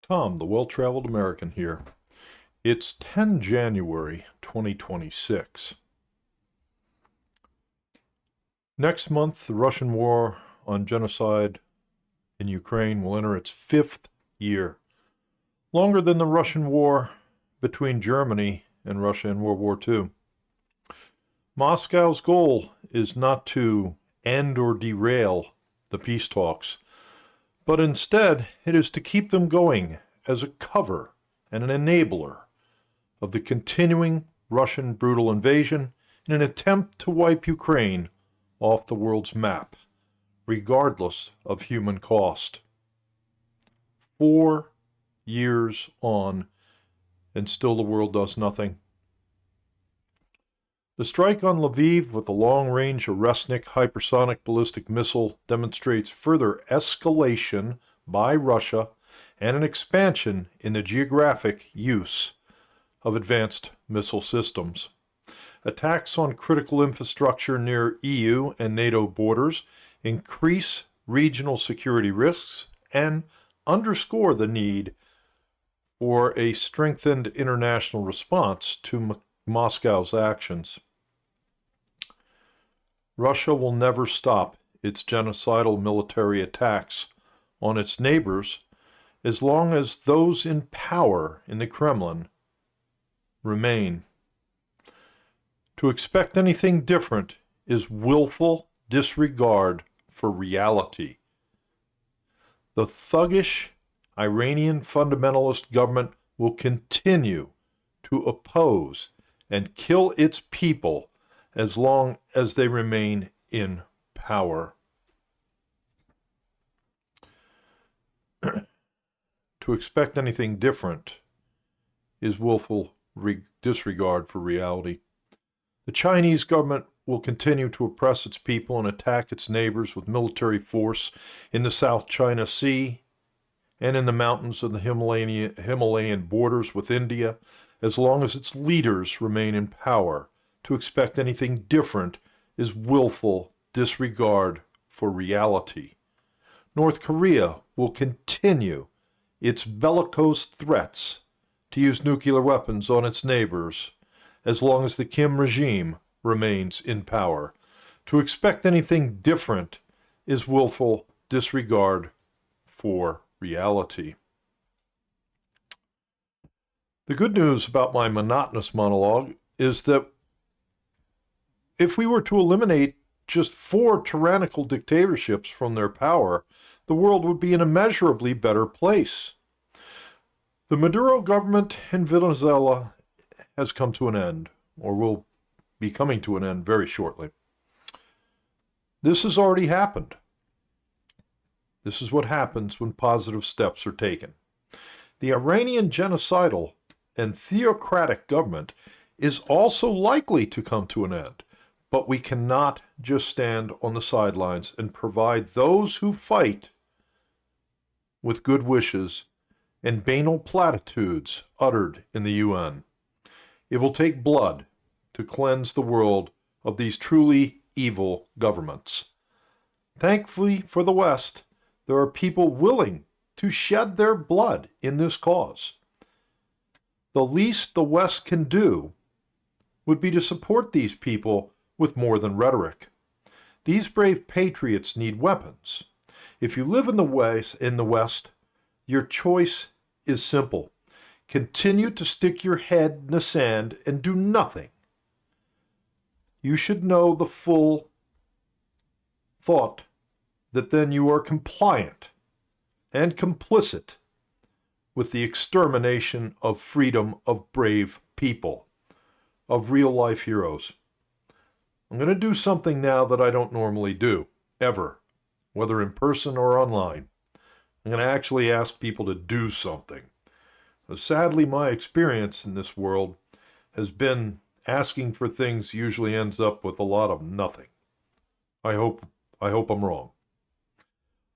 Tom, the well-traveled American here. It's 10 January 2026. Next month, the Russian war on genocide in Ukraine will enter its 5th year, longer than the Russian war between Germany and Russia in World War II. Moscow's goal is not to end or derail the peace talks, but instead it is to keep them going as a cover and an enabler of the continuing Russian brutal invasion in an attempt to wipe Ukraine off the world's map, regardless of human cost. 4 years on, and still the world does nothing. The strike on Lviv with the long-range Oreshnik hypersonic ballistic missile demonstrates further escalation by Russia and an expansion in the geographic use of advanced missile systems. Attacks on critical infrastructure near EU and NATO borders increase regional security risks and underscore the need for a strengthened international response to Moscow's actions. Russia will never stop its genocidal military attacks on its neighbors as long as those in power in the Kremlin remain. To expect anything different is willful disregard for reality. The thuggish Iranian fundamentalist government will continue to oppose and kill its people as long as they remain in power. To expect anything different is willful disregard for reality. The Chinese government will continue to oppress its people and attack its neighbors with military force in the South China Sea and in the mountains of the Himalayan borders with India, as long as its leaders remain in power. To expect anything different is willful disregard for reality. North Korea will continue its bellicose threats to use nuclear weapons on its neighbors as long as the Kim regime remains in power. To expect anything different is willful disregard for reality. The good news about my monotonous monologue is that if we were to eliminate just 4 tyrannical dictatorships from their power, the world would be an immeasurably better place. The Maduro government in Venezuela has come to an end, or will be coming to an end very shortly. This has already happened. This is what happens when positive steps are taken. The Iranian genocidal and theocratic government is also likely to come to an end, but we cannot just stand on the sidelines and provide those who fight with good wishes and banal platitudes uttered in the UN. It will take blood to cleanse the world of these truly evil governments. Thankfully for the West, there are people willing to shed their blood in this cause. The least the West can do would be to support these people with more than rhetoric. These brave patriots need weapons. If you live in the West, your choice is simple. Continue to stick your head in the sand and do nothing. You should know the full thought that then you are compliant and complicit with the extermination of freedom of brave people, of real-life heroes. I'm going to do something now that I don't normally do, ever, whether in person or online. I'm going to actually ask people to do something. Sadly, my experience in this world has been asking for things usually ends up with a lot of nothing. I hope I'm wrong.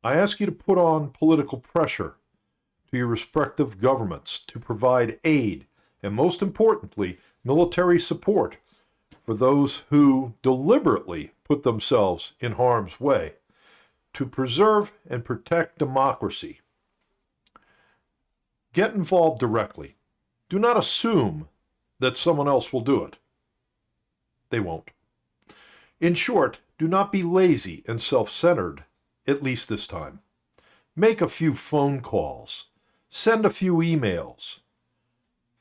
I ask you to put on political pressure to your respective governments to provide aid and, most importantly, military support for those who deliberately put themselves in harm's way to preserve and protect democracy. Get involved directly. Do not assume that someone else will do it. They won't. In short, do not be lazy and self-centered, at least this time. Make a few phone calls. Send a few emails.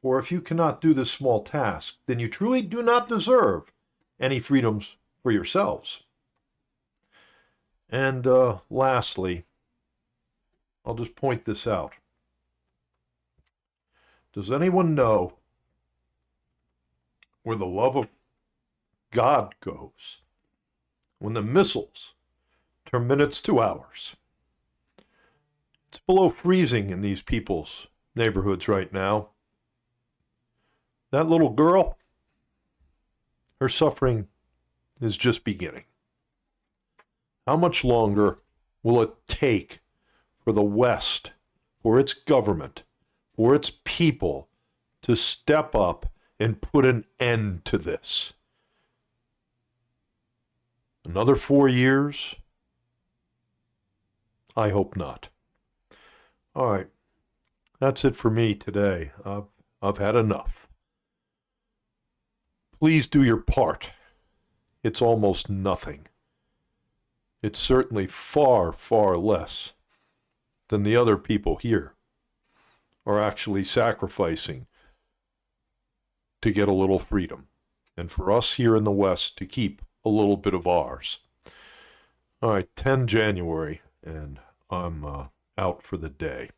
For if you cannot do this small task, then you truly do not deserve any freedoms for yourselves. And lastly, I'll just point this out. Does anyone know where the love of God goes when the missiles turn minutes to hours? It's below freezing in these people's neighborhoods right now. That little girl, her suffering is just beginning. How much longer will it take for the West, for its government, for its people to step up and put an end to this? Another 4 years? I hope not. All right, that's it for me today. I've had enough. Please do your part. It's almost nothing. It's certainly far, far less than the other people here are actually sacrificing to get a little freedom, and for us here in the West to keep a little bit of ours. All right, 10 January, and I'm out for the day.